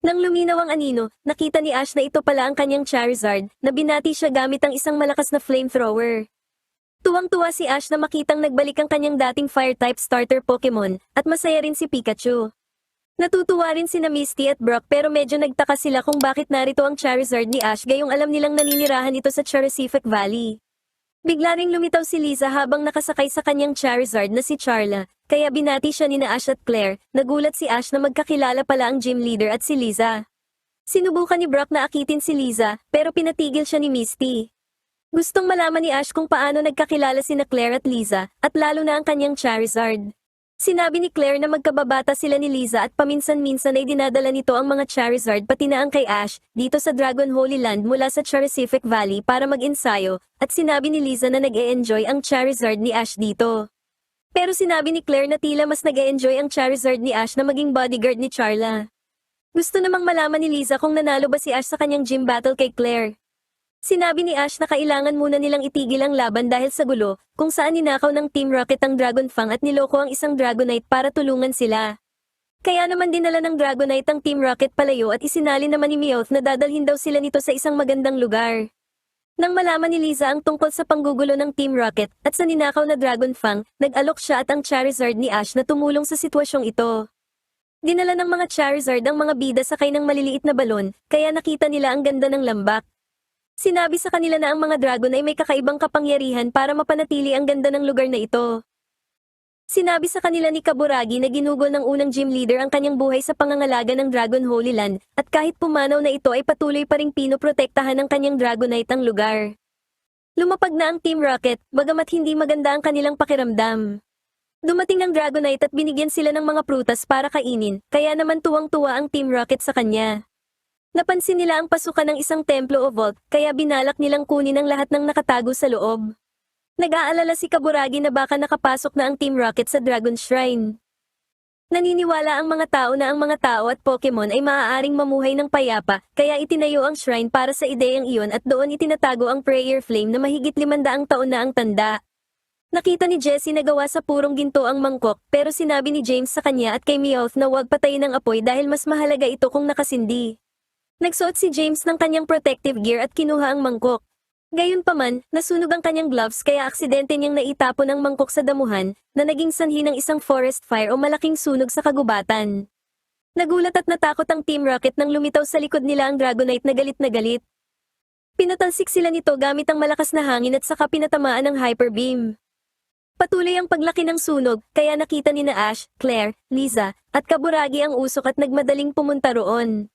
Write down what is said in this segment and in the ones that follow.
Nang luminaw ang anino, nakita ni Ash na ito pala ang kanyang Charizard, na binati siya gamit ang isang malakas na flamethrower. Tuwang-tuwa si Ash na makitang nagbalik ang kanyang dating Fire-type starter Pokemon, at masaya rin si Pikachu. Natutuwa rin sina Misty at Brock pero medyo nagtaka sila kung bakit narito ang Charizard ni Ash gayong alam nilang naninirahan ito sa Charisific Valley. Bigla ring lumitaw si Liza habang nakasakay sa kanyang Charizard na si Charla, kaya binati siya ni Ash at Claire. Nagulat si Ash na magkakilala pala ang gym leader at si Liza. Sinubukan ni Brock na akitin si Liza, pero pinatigil siya ni Misty. Gustong malaman ni Ash kung paano nagkakilala sina Claire at Liza, at lalo na ang kanyang Charizard. Sinabi ni Claire na magkababata sila ni Liza at paminsan-minsan ay dinadala nito ang mga Charizard pati na ang kay Ash, dito sa Dragon Holy Land mula sa Charisific Valley para mag-ensayo, at sinabi ni Liza na nag-e-enjoy ang Charizard ni Ash dito. Pero sinabi ni Claire na tila mas nag-e-enjoy ang Charizard ni Ash na maging bodyguard ni Charla. Gusto namang malaman ni Liza kung nanalo ba si Ash sa kanyang gym battle kay Claire. Sinabi ni Ash na kailangan muna nilang itigil ang laban dahil sa gulo, kung saan ninakaw ng Team Rocket ang Dragon Fang at niloko ang isang Dragonite para tulungan sila. Kaya naman dinala ng Dragonite ang Team Rocket palayo at isinali naman ni Meowth na dadalhin daw sila nito sa isang magandang lugar. Nang malaman ni Liza ang tungkol sa panggugulo ng Team Rocket at sa ninakaw na Dragon Fang, nag-alok siya at ang Charizard ni Ash na tumulong sa sitwasyong ito. Dinala ng mga Charizard ang mga bida sakay ng maliliit na balon, kaya nakita nila ang ganda ng lambak. Sinabi sa kanila na ang mga dragon ay may kakaibang kapangyarihan para mapanatili ang ganda ng lugar na ito. Sinabi sa kanila ni Kaburagi na ginugol ng unang gym leader ang kanyang buhay sa pangangalaga ng Dragon Holy Land, at kahit pumanaw na ito ay patuloy pa ring pinoprotektahan ng kanyang Dragonite ang lugar. Lumapag na ang Team Rocket, bagamat hindi maganda ang kanilang pakiramdam. Dumating ang Dragonite at binigyan sila ng mga prutas para kainin, kaya naman tuwang-tuwa ang Team Rocket sa kanya. Napansin nila ang pasukan ng isang templo o vault, kaya binalak nilang kunin ang lahat ng nakatago sa loob. Nag-aalala si Kaburagi na baka nakapasok na ang Team Rocket sa Dragon Shrine. Naniniwala ang mga tao na ang mga tao at Pokemon ay maaaring mamuhay ng payapa, kaya itinayo ang shrine para sa ideyang iyon at doon itinatago ang prayer flame na mahigit 500 taon na ang tanda. Nakita ni Jessie na gawa sa purong ginto ang mangkok, pero sinabi ni James sa kanya at kay Meowth na huwag patayin ang apoy dahil mas mahalaga ito kung nakasindi. Nagsuot si James ng kanyang protective gear at kinuha ang mangkok. Gayunpaman, nasunog ang kanyang gloves kaya aksidente niyang naitapon ang mangkok sa damuhan, na naging sanhi ng isang forest fire o malaking sunog sa kagubatan. Nagulat at natakot ang Team Rocket nang lumitaw sa likod nila ang Dragonite na galit na galit. Pinatalsik sila nito gamit ang malakas na hangin at saka pinatamaan ng Hyper Beam. Patuloy ang paglaki ng sunog, kaya nakita ni Ash, Claire, Liza, at Kaburagi ang usok at nagmadaling pumunta roon.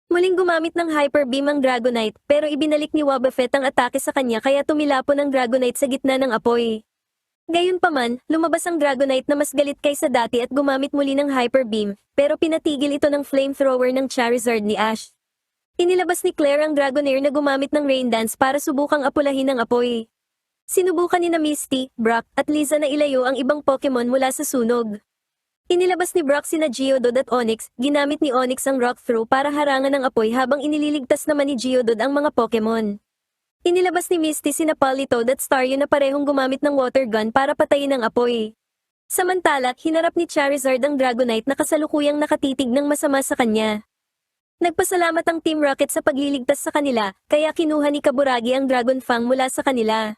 Muling gumamit ng Hyper Beam ang Dragonite, pero ibinalik ni Wobbuffet ang atake sa kanya kaya tumilapon ang Dragonite sa gitna ng apoy. Gayunpaman, lumabas ang Dragonite na mas galit kaysa dati at gumamit muli ng Hyper Beam, pero pinatigil ito ng flamethrower ng Charizard ni Ash. Inilabas ni Claire ang Dragonair na gumamit ng Rain Dance para subukang apulahin ang apoy. Sinubukan ni Misty, Brock, at Liza na ilayo ang ibang Pokemon mula sa sunog. Inilabas ni Brock sina Geodude at Onix, ginamit ni Onix ang Rock Throw para harangan ng apoy habang inililigtas naman ni Geodude ang mga Pokemon. Inilabas ni Misty sina Politoed at Staryu na parehong gumamit ng Water Gun para patayin ang apoy. Samantala, hinarap ni Charizard ang Dragonite na kasalukuyang nakatitig ng masama sa kanya. Nagpasalamat ang Team Rocket sa pagliligtas sa kanila, kaya kinuha ni Kaburagi ang Dragon Fang mula sa kanila.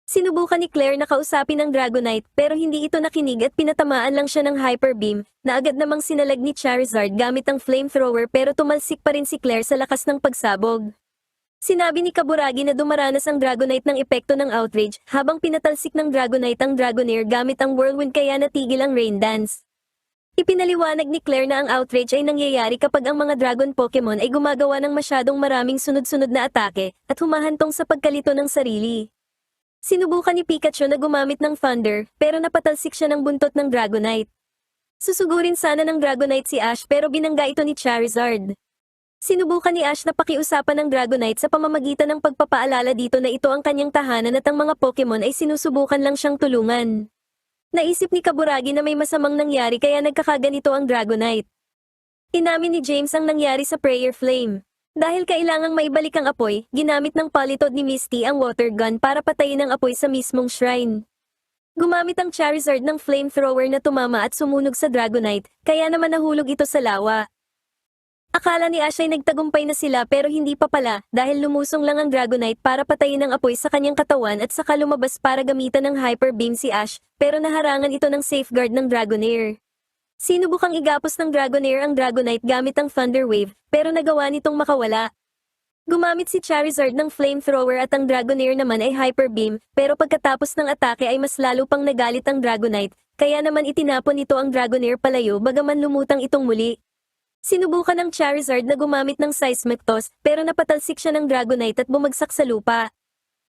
Sinubukan ni Claire na kausapin ang Dragonite pero hindi ito nakinig at pinatamaan lang siya ng Hyper Beam, na agad namang sinalag ni Charizard gamit ang flamethrower pero tumalsik pa rin si Claire sa lakas ng pagsabog. Sinabi ni Kaburagi na dumaranas ang Dragonite ng epekto ng outrage habang pinatalsik ng Dragonite ang Dragonair gamit ang Whirlwind kaya natigil ang Rain Dance. Ipinaliwanag ni Claire na ang outrage ay nangyayari kapag ang mga Dragon Pokemon ay gumagawa ng masyadong maraming sunod-sunod na atake at humahantong sa pagkalito ng sarili. Sinubukan ni Pikachu na gumamit ng Thunder, pero napatalsik siya ng buntot ng Dragonite. Susugurin sana ng Dragonite si Ash pero binangga ito ni Charizard. Sinubukan ni Ash na pakiusapan ng Dragonite sa pamamagitan ng pagpapaalala dito na ito ang kanyang tahanan at ang mga Pokemon ay sinusubukan lang siyang tulungan. Naisip ni Kaburagi na may masamang nangyari kaya nagkakaganito ang Dragonite. Inamin ni James ang nangyari sa Prayer Flame. Dahil kailangang maibalik ang apoy, ginamit ng Politoed ni Misty ang water gun para patayin ang apoy sa mismong shrine. Gumamit ang Charizard ng flamethrower na tumama at sumunog sa Dragonite, kaya naman nahulog ito sa lawa. Akala ni Ash ay nagtagumpay na sila pero hindi pa pala dahil lumusong lang ang Dragonite para patayin ang apoy sa kanyang katawan at saka lumabas para gamitan ng Hyper Beam si Ash pero naharangan ito ng safeguard ng Dragonair. Sinubukang igapos ng Dragonair ang Dragonite gamit ang Thunder Wave pero nagawa nitong makawala. Gumamit si Charizard ng Flamethrower at ang Dragonair naman ay Hyper Beam pero pagkatapos ng atake ay mas lalo pang nagalit ang Dragonite kaya naman itinapon nito ang Dragonair palayo bagaman lumutang itong muli. Sinubukan ng Charizard na gumamit ng Seismic Toss pero napatalsik siya ng Dragonite at bumagsak sa lupa.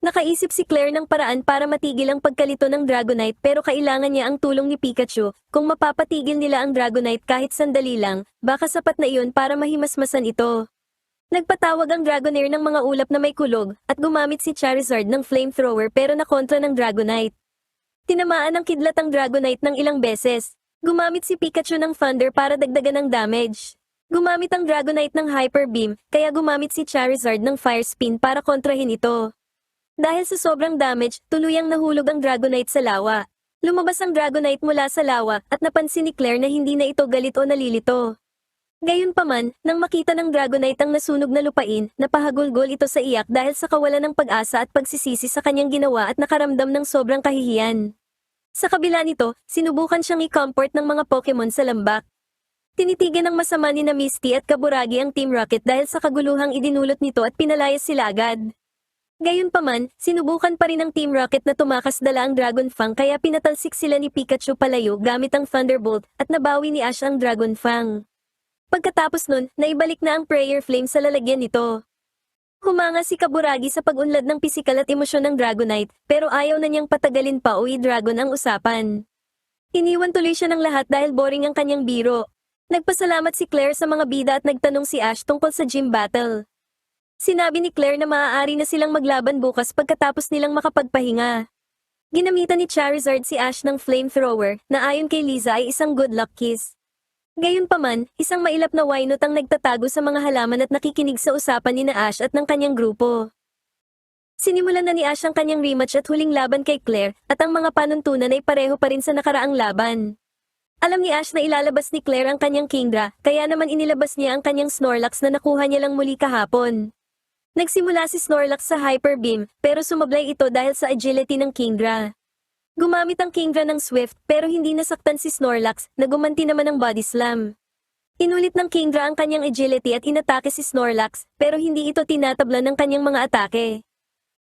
Nakaisip si Claire ng paraan para matigil ang pagkalito ng Dragonite pero kailangan niya ang tulong ni Pikachu. Kung mapapatigil nila ang Dragonite kahit sandali lang, baka sapat na iyon para mahimasmasan ito. Nagpatawag ang Dragonair ng mga ulap na may kulog at gumamit si Charizard ng Flamethrower pero nakontra ng Dragonite. Tinamaan ng kidlat ang Dragonite ng ilang beses. Gumamit si Pikachu ng Thunder para dagdagan ng damage. Gumamit ang Dragonite ng Hyper Beam, kaya gumamit si Charizard ng Fire Spin para kontrahin ito. Dahil sa sobrang damage, tuluyang nahulog ang Dragonite sa lawa. Lumabas ang Dragonite mula sa lawa at napansin ni Claire na hindi na ito galit o nalilito. Gayunpaman, nang makita ng Dragonite ang nasunog na lupain, napahagulgol ito sa iyak dahil sa kawalan ng pag-asa at pagsisisi sa kanyang ginawa at nakaramdam ng sobrang kahihiyan. Sa kabila nito, sinubukan siyang i-comfort ng mga Pokemon sa lambak. Tinitigan ng masama ni na Misty at Kaburagi ang Team Rocket dahil sa kaguluhang idinulot nito at pinalayas sila agad. Gayunpaman, sinubukan pa rin ng Team Rocket na tumakas dala ang Dragon Fang kaya pinatalsik sila ni Pikachu palayo gamit ang Thunderbolt at nabawi ni Ash ang Dragon Fang. Pagkatapos nun, naibalik na ang Prayer Flame sa lalagyan nito. Humanga si Kaburagi sa pag-unlad ng pisikal at emosyon ng Dragonite, pero ayaw na niyang patagalin pa o i-dragon ang usapan. Iniwan tuloy siya ng lahat dahil boring ang kanyang biro. Nagpasalamat si Claire sa mga bida at nagtanong si Ash tungkol sa gym battle. Sinabi ni Claire na maaari na silang maglaban bukas pagkatapos nilang makapagpahinga. Ginamitan ni Charizard si Ash ng Flamethrower na ayon kay Liza ay isang good luck kiss. Gayunpaman, isang mailap na Wynaut ang nagtatago sa mga halaman at nakikinig sa usapan ni na Ash at ng kanyang grupo. Sinimulan na ni Ash ang kanyang rematch at huling laban kay Claire, at ang mga panuntunan ay pareho pa rin sa nakaraang laban. Alam ni Ash na ilalabas ni Claire ang kanyang Kingdra, kaya naman inilabas niya ang kanyang Snorlax na nakuha niya lang muli kahapon. Nagsimula si Snorlax sa Hyper Beam, pero sumablay ito dahil sa agility ng Kingdra. Gumamit ang Kingdra ng Swift pero hindi nasaktan si Snorlax na gumanti naman ng Body Slam. Inulit ng Kingdra ang kanyang agility at inatake si Snorlax pero hindi ito tinatablan ng kanyang mga atake.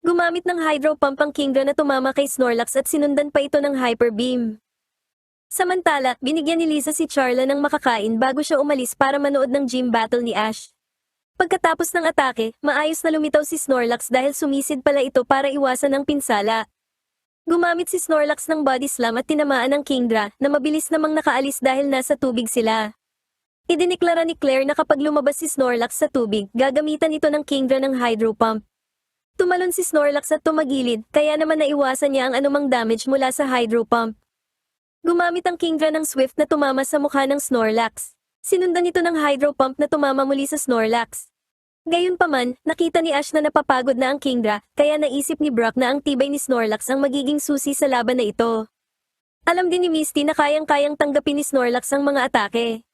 Gumamit ng Hydro Pump ang Kingdra na tumama kay Snorlax at sinundan pa ito ng Hyper Beam. Samantala, binigyan ni Liza si Charla ng makakain bago siya umalis para manood ng gym battle ni Ash. Pagkatapos ng atake, maayos na lumitaw si Snorlax dahil sumisid pala ito para iwasan ang pinsala. Gumamit si Snorlax ng Body Slam at tinamaan ng Kingdra na mabilis namang nakaalis dahil nasa tubig sila. Idiniklara ni Claire na kapag lumabas si Snorlax sa tubig, gagamitan ito ng Kingdra ng Hydro Pump. Tumalon si Snorlax at tumagilid, kaya naman naiwasan niya ang anumang damage mula sa Hydro Pump. Gumamit ang Kingdra ng Swift na tumama sa mukha ng Snorlax. Sinundan ito ng Hydro Pump na tumama muli sa Snorlax. Gayunpaman, nakita ni Ash na napapagod na ang Kingdra, kaya naisip ni Brock na ang tibay ni Snorlax ang magiging susi sa laban na ito. Alam din ni Misty na kayang-kayang tanggapin ni Snorlax ang mga atake.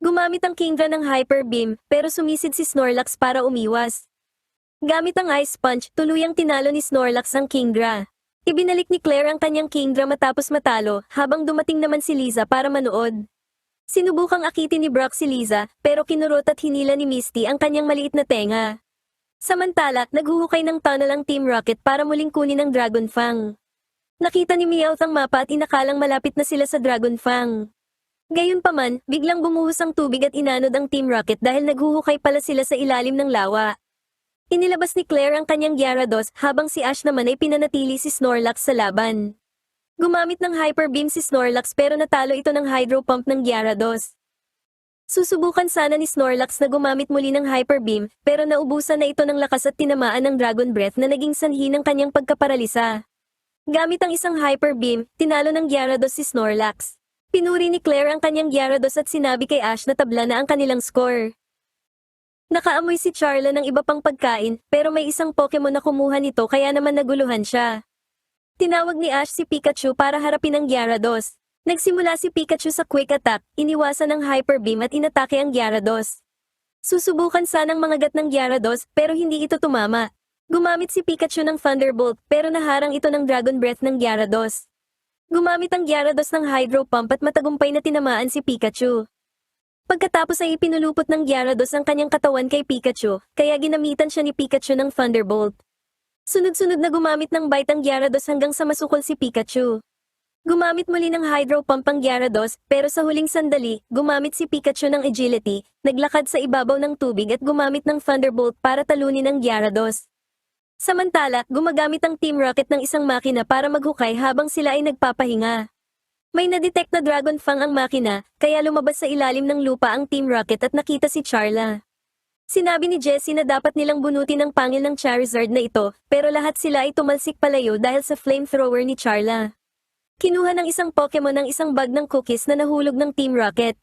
Gumamit ang Kingdra ng Hyper Beam, pero sumisid si Snorlax para umiwas. Gamit ang Ice Punch, tuluyang tinalo ni Snorlax ang Kingdra. Ibinalik ni Claire ang kanyang Kingdra matapos matalo, habang dumating naman si Liza para manood. Sinubukang akitin ni Brock si Liza, pero kinurot at hinila ni Misty ang kanyang maliit na tenga. Samantala, naghuhukay ng tunnel ang Team Rocket para muling kunin ang Dragon Fang. Nakita ni Meowth ang mapa at inakalang malapit na sila sa Dragon Fang. Gayunpaman, biglang bumuhos ang tubig at inanod ang Team Rocket dahil naghuhukay pala sila sa ilalim ng lawa. Inilabas ni Claire ang kanyang Gyarados habang si Ash naman ay pinanatili si Snorlax sa laban. Gumamit ng Hyper Beam si Snorlax pero natalo ito ng Hydro Pump ng Gyarados. Susubukan sana ni Snorlax na gumamit muli ng Hyper Beam pero naubusan na ito ng lakas at tinamaan ng Dragon Breath na naging sanhi ng kanyang pagkaparalisa. Gamit ang isang Hyper Beam, tinalo ng Gyarados si Snorlax. Pinuri ni Claire ang kanyang Gyarados at sinabi kay Ash na tabla na ang kanilang score. Nakaamoy si Charla ng iba pang pagkain pero may isang Pokemon na kumuha nito kaya naman naguluhan siya. Tinawag ni Ash si Pikachu para harapin ang Gyarados. Nagsimula si Pikachu sa Quick Attack, iniwasan ng Hyper Beam at inatake ang Gyarados. Susubukan sanang mangagat ng Gyarados pero hindi ito tumama. Gumamit si Pikachu ng Thunderbolt pero naharang ito ng Dragon Breath ng Gyarados. Gumamit ang Gyarados ng Hydro Pump at matagumpay na tinamaan si Pikachu. Pagkatapos ay ipinulupot ng Gyarados ang kanyang katawan kay Pikachu, kaya ginamitan siya ni Pikachu ng Thunderbolt. Sunod-sunod na gumamit ng bite ang Gyarados hanggang sa masukol si Pikachu. Gumamit muli ng Hydro Pump ang Gyarados, pero sa huling sandali, gumamit si Pikachu ng Agility, naglakad sa ibabaw ng tubig at gumamit ng Thunderbolt para talunin ang Gyarados. Samantala, gumagamit ang Team Rocket ng isang makina para maghukay habang sila ay nagpapahinga. May nadetect na Dragon Fang ang makina, kaya lumabas sa ilalim ng lupa ang Team Rocket at nakita si Charla. Sinabi ni Jessie na dapat nilang bunutin ang pangil ng Charizard na ito, pero lahat sila ay tumalsik palayo dahil sa flamethrower ni Charla. Kinuha ng isang Pokemon ang isang bag ng cookies na nahulog ng Team Rocket.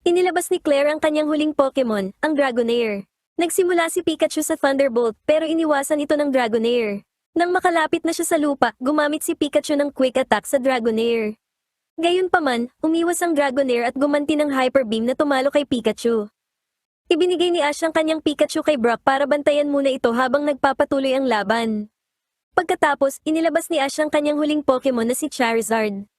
Inilabas ni Claire ang kanyang huling Pokemon, ang Dragonair. Nagsimula si Pikachu sa Thunderbolt pero iniwasan ito ng Dragonair. Nang makalapit na siya sa lupa, gumamit si Pikachu ng Quick Attack sa Dragonair. Gayunpaman, umiwas ang Dragonair at gumanti ng Hyper Beam na tumalo kay Pikachu. Ibinigay ni Ash ang kanyang Pikachu kay Brock para bantayan muna ito habang nagpapatuloy ang laban. Pagkatapos, inilabas ni Ash ang kanyang huling Pokemon na si Charizard.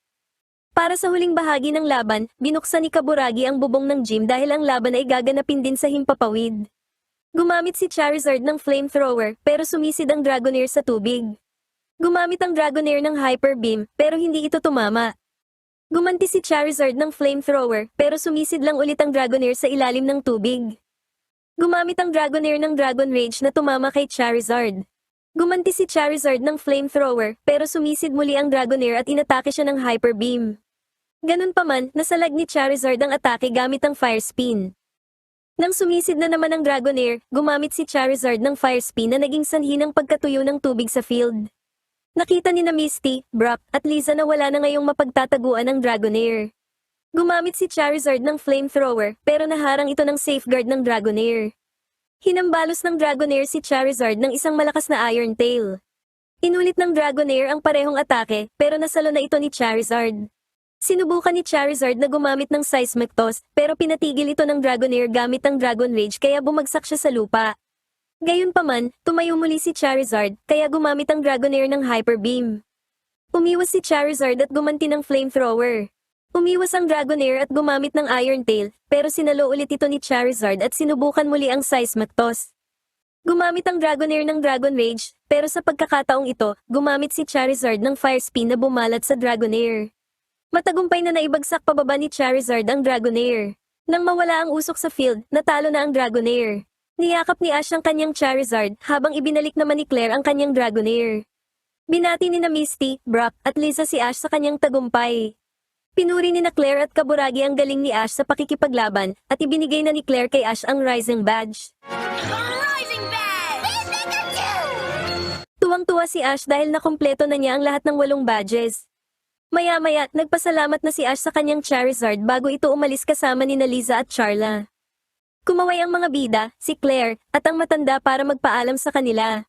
Para sa huling bahagi ng laban, binuksan ni Kaburagi ang bubong ng gym dahil ang laban ay gaganapin din sa himpapawid. Gumamit si Charizard ng flamethrower pero sumisid ang Dragonair sa tubig. Gumamit ang Dragonair ng Hyper Beam pero hindi ito tumama. Gumanti si Charizard ng flamethrower pero sumisid lang ulit ang Dragonair sa ilalim ng tubig. Gumamit ang Dragonair ng Dragon Rage na tumama kay Charizard. Gumanti si Charizard ng flamethrower pero sumisid muli ang Dragonair at inatake siya ng Hyper Beam. Ganunpaman, nasalag ni Charizard ang atake gamit ang Fire Spin. Nang sumisid na naman ang Dragonair, gumamit si Charizard ng Fire Spin na naging sanhi ng pagkatuyo ng tubig sa field. Nakita ni na Misty, Brock, at Liza na wala na ngayong mapagtataguan ang Dragonair. Gumamit si Charizard ng flamethrower pero naharang ito ng safeguard ng Dragonair. Hinambalos ng Dragonair si Charizard ng isang malakas na Iron Tail. Inulit ng Dragonair ang parehong atake pero nasalo na ito ni Charizard. Sinubukan ni Charizard na gumamit ng Seismic Toss pero pinatigil ito ng Dragonair gamit ang Dragon Rage kaya bumagsak siya sa lupa. Gayunpaman, tumayo muli si Charizard kaya gumamit ang Dragonair ng Hyper Beam. Umiwas si Charizard at gumanti ng Flamethrower. Umiwas ang Dragonair at gumamit ng Iron Tail, pero sinalo ulit ito ni Charizard at sinubukan muli ang Seismic Toss. Gumamit ang Dragonair ng Dragon Rage, pero sa pagkakataong ito, gumamit si Charizard ng Fire Spin na bumalat sa Dragonair. Matagumpay na naibagsak pababa ni Charizard ang Dragonair. Nang mawala ang usok sa field, natalo na ang Dragonair. Niyakap ni Ash ang kanyang Charizard habang ibinalik naman ni Claire ang kanyang Dragonair. Binati ni na Misty, Brock, at Liza si Ash sa kanyang tagumpay. Pinuri ni na Claire at Kaburagi ang galing ni Ash sa pakikipaglaban at ibinigay na ni Claire kay Ash ang Rising Badge. Rising Badge! Tuwang-tuwa si Ash dahil nakumpleto na niya ang lahat ng 8 badges. Maya-maya, nagpasalamat na si Ash sa kanyang Charizard bago ito umalis kasama ni na Liza at Charla. Kumaway ang mga bida, si Claire, at ang matanda para magpaalam sa kanila.